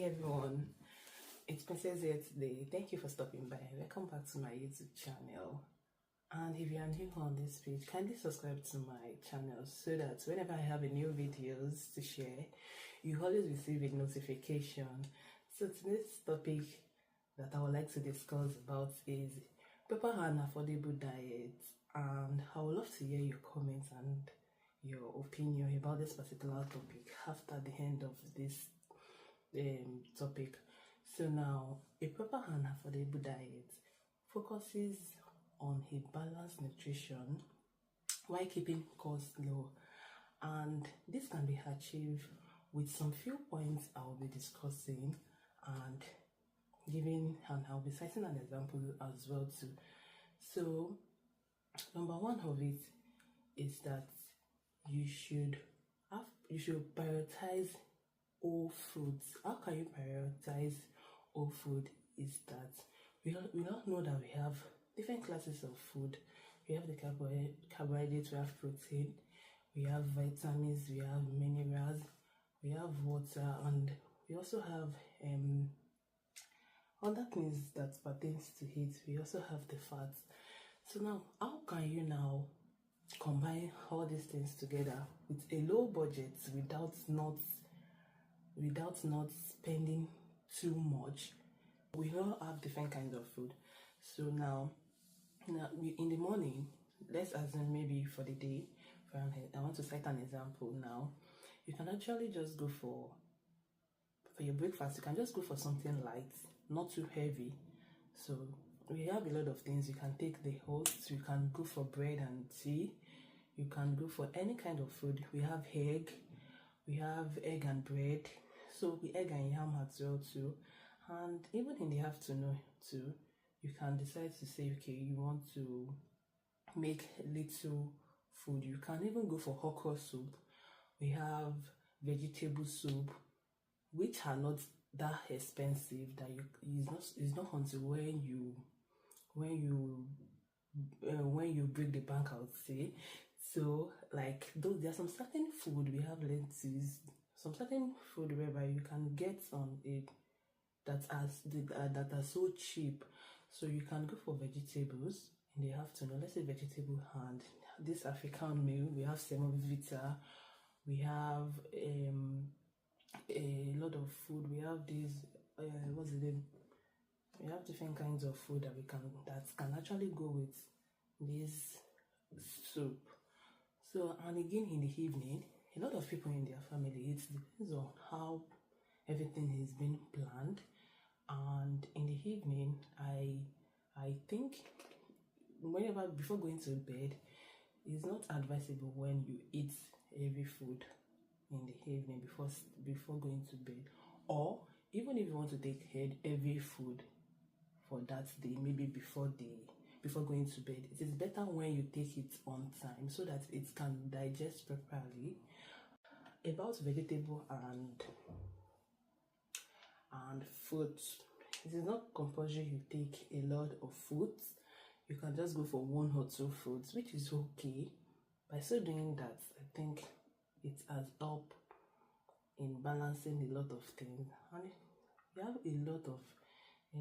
Hi everyone, it's Princess here today. Thank you for stopping by. Welcome back to my YouTube channel. And if you are new on this page, kindly subscribe to my channel so that whenever I have a new videos to share, you always receive a notification. So today's topic that I would like to discuss about is proper and affordable diet, and I would love to hear your comments and your opinion about this particular topic after the end of this topic. So now, a proper and affordable diet focuses on a balanced nutrition while keeping costs low, and this can be achieved with some few points I will be discussing and giving, and I'll be citing an example as well too. So number one of it is that you should prioritize whole foods. How can you prioritize whole food? Is that we all know that we have different classes of food. We have the carbohydrates, we have protein, we have vitamins, we have minerals, we have water, and we also have other things that pertains to it. We also have the fats. So now, how can you now combine all these things together with a low budget without not spending too much? We all have different kinds of food. So now in the morning, let's assume maybe for the day, I want to cite an example now. You can actually just go for your breakfast. You can just go for something light, not too heavy. So we have a lot of things. You can take the oats, you can go for bread and tea, you can go for any kind of food. We have egg and bread, so the egg and yam as well too. And even in the afternoon too, you can decide to say, okay, you want to make little food. You can even go for okra soup. We have vegetable soup, which are not that expensive, that it's not until when you break the bank, I would say. So like there are some certain food, we have lentils, some certain food whereby you can get on it that are so cheap. So you can go for vegetables in the afternoon. Let's say vegetable and this African meal. We have semovita, we have a lot of food. We have these what's the name? We have different kinds of food that can actually go with this soup. So, and again in the evening, a lot of people in their family, it depends on how everything is being planned. And in the evening, I think before going to bed, it's not advisable when you eat heavy food in the evening before going to bed, or even if you want to take heavy food for that day, maybe before going to bed, it is better when you take it on time so that it can digest properly. About vegetable and fruits, it is not compulsory you take a lot of fruits. You can just go for one or two fruits, which is okay. By so doing that, I think it has helped in balancing a lot of things. And you have a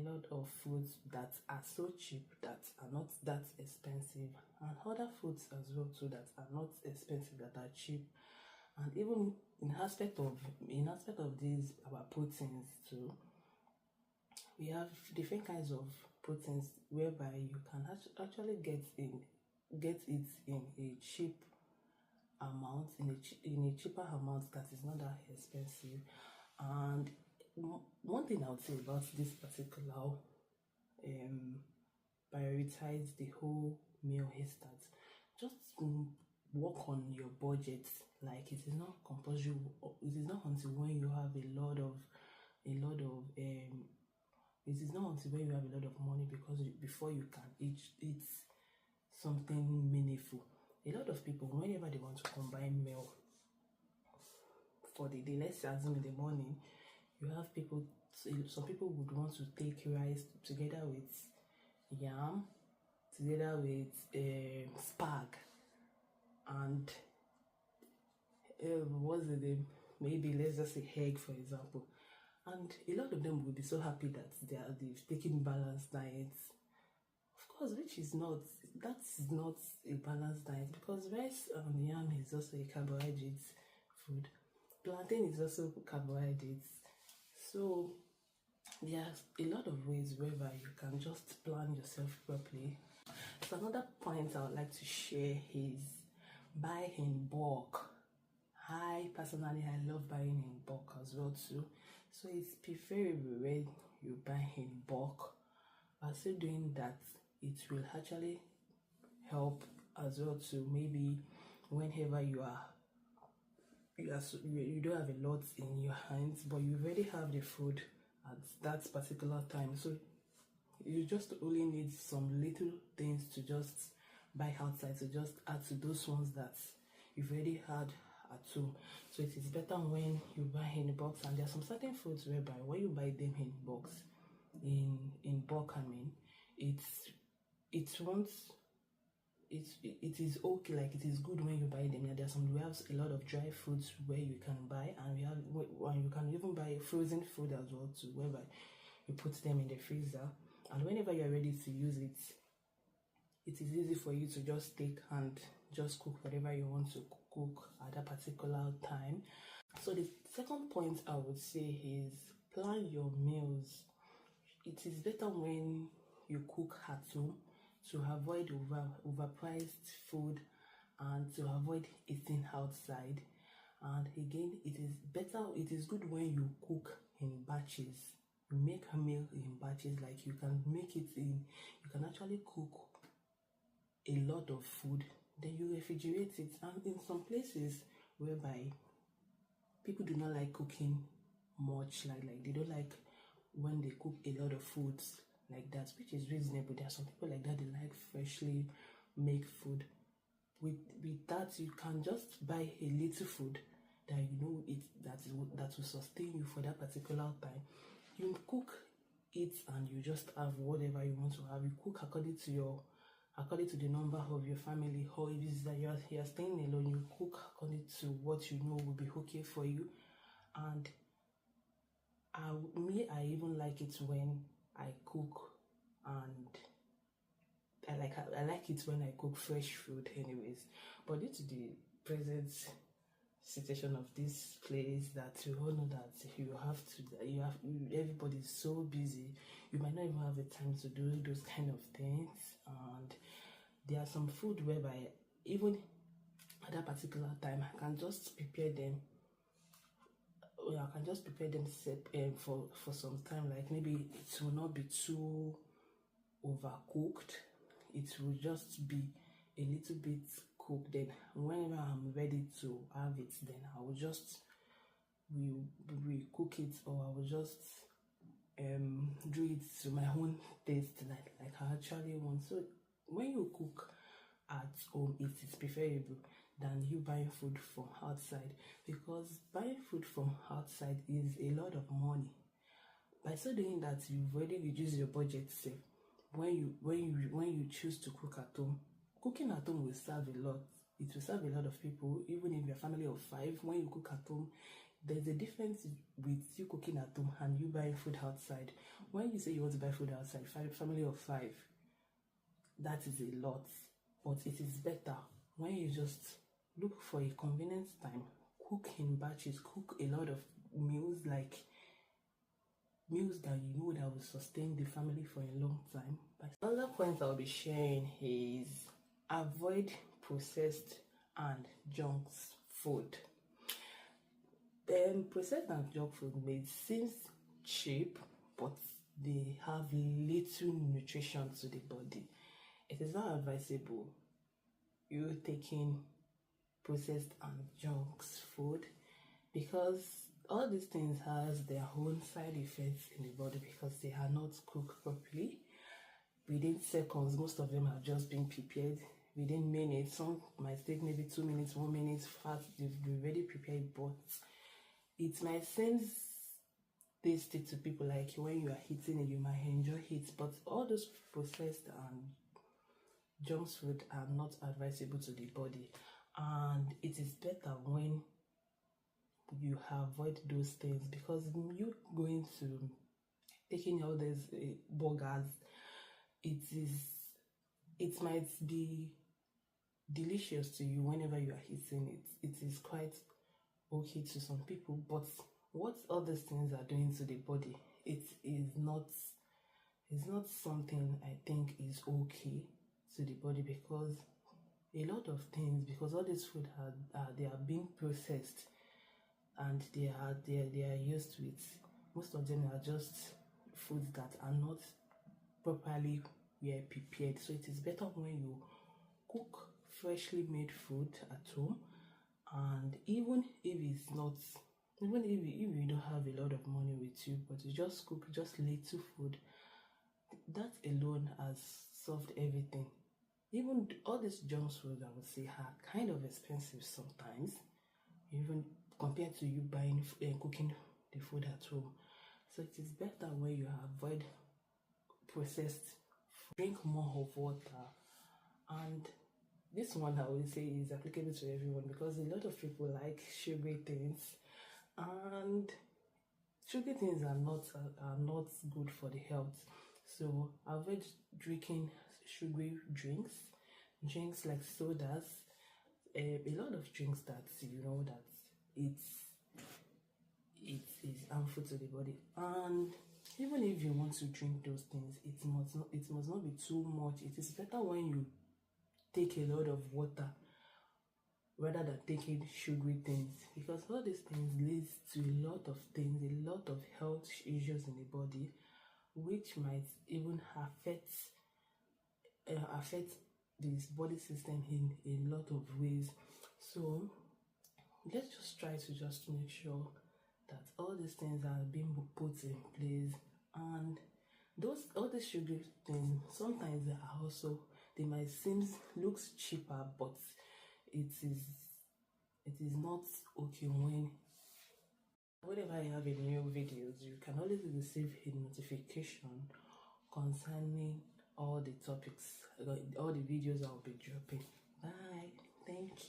lot of foods that are so cheap, that are not that expensive, and other foods as well too that are not expensive, that are cheap. And even in aspect of these our proteins too, we have different kinds of proteins whereby you can actually get it in a cheap amount, in a cheaper amount that is not that expensive. And one thing I would say about this particular prioritize the whole meal is that just work on your budget. Like, it is not compulsory. It is not until when you have it is not until when you have a lot of money before you can eat something meaningful. A lot of people, whenever they want to combine meal for the day, let's assume in the morning, you have some people would want to take rice together with yam, together with spag, and what's the name? Maybe let's just say egg, for example. and a lot of them will be so happy that they've taken balanced diets. Of course, which is not, that's not a balanced diet, because rice and yam is also a carbohydrate food. Plantain is also carbohydrates. So there are a lot of ways whereby you can just plan yourself properly. So another point I would like to share is buy in bulk. I personally, I love buying in bulk as well too. So it's preferable when you buy in bulk. By still doing that, it will actually help as well too. Maybe whenever you don't have a lot in your hands, but you already have the food at that particular time, so you just only need some little things to just buy outside, to just add to those ones that you've already had at home. So it is better when you buy in box. And there are some certain foods whereby when you buy them in box, in bulk, I mean, it won't, it is okay, like it is good when you buy them. Yeah, there are some, we have a lot of dry foods where you can buy, and you can even buy frozen food as well too, whereby you put them in the freezer, and whenever you're ready to use it, it is easy for you to just take and just cook whatever you want to cook at a particular time. So the second point I would say is plan your meals. It is better when you cook at home, to avoid overpriced food and to avoid eating outside. And again, it is good when you cook in batches. You make a meal in batches, like you can actually cook a lot of food, then you refrigerate it. And in some places whereby people do not like cooking much, like they don't like when they cook a lot of foods like that, which is reasonable. There are some people like that, they like freshly make food. With that, you can just buy a little food that you know that will sustain you for that particular time. You cook it and you just have whatever you want to have. You cook according to the number of your family, or if it's that you're staying alone, you cook according to what you know will be okay for you. And I even like it when I cook, and I like it when I cook fresh food anyways. But due to the present situation of this place, that you all know that everybody's so busy, you might not even have the time to do those kind of things. And there are some food whereby even at that particular time I can just prepare them for some time. Like maybe it will not be too overcooked, it will just be a little bit cooked. Then whenever I'm ready to have it, then I will just cook it, or I will just do it to my own taste, like I actually want. So when you cook at home, it is preferable than you buying food from outside, because buying food from outside is a lot of money. By so doing that, you've already reduced your budget. Say when you choose to cook at home, cooking at home will serve a lot. It will serve a lot of people, even if you're a family of 5. When you cook at home, there's a difference with you cooking at home and you buying food outside. When you say you want to buy food outside, family of 5, that is a lot. But it is better when you just look for a convenient time, cook in batches, cook a lot of meals, like meals that you know that will sustain the family for a long time. But another point I'll be sharing is avoid processed and junk food. Processed and junk food may seem cheap, but they have little nutrition to the body. It is not advisable you taking processed and junk food, because all these things has their own side effects in the body, because they are not cooked properly. Within seconds, most of them have just been prepared. Within minutes, some might take maybe 2 minutes, 1 minute fast, they've already prepared. But it might seem tasty to people, like when you are eating it, you might enjoy it, but all those processed and junk food are not advisable to the body. And it is better when you avoid those things, because you going to taking all these burgers, it might be delicious to you whenever you are eating it. It is quite okay to some people, but what all these things are doing to the body, it's not something I think is okay to the body, because a lot of things, because all this food they are being processed, and they are used with, most of them are just foods that are not properly were prepared. So it is better when you cook freshly made food at home. And even if it's not, even if you don't have a lot of money with you, but you just cook just little food, that alone has solved everything. Even all these junk food, I would say, are kind of expensive sometimes, even compared to you buying and cooking the food at home. So it is better when you avoid processed food. Drink more of water. And this one I would say is applicable to everyone, because a lot of people like sugary things, and sugary things are not good for the health. So avoid drinking sugary drinks like sodas, a lot of drinks that you know that it is harmful to the body. And even if you want to drink those things, it must not be too much. It is better when you take a lot of water rather than taking sugary things, because all these things leads to a lot of things, a lot of health issues in the body, which might even affect this body system in a lot of ways. So let's just try to just make sure that all these things are being put in place. And all these sugary things, sometimes they might seem looks cheaper, but it is not okay. Whenever I have a new videos, you can always receive a notification concerning all the topics, all the videos I'll be dropping. Bye. Thank you.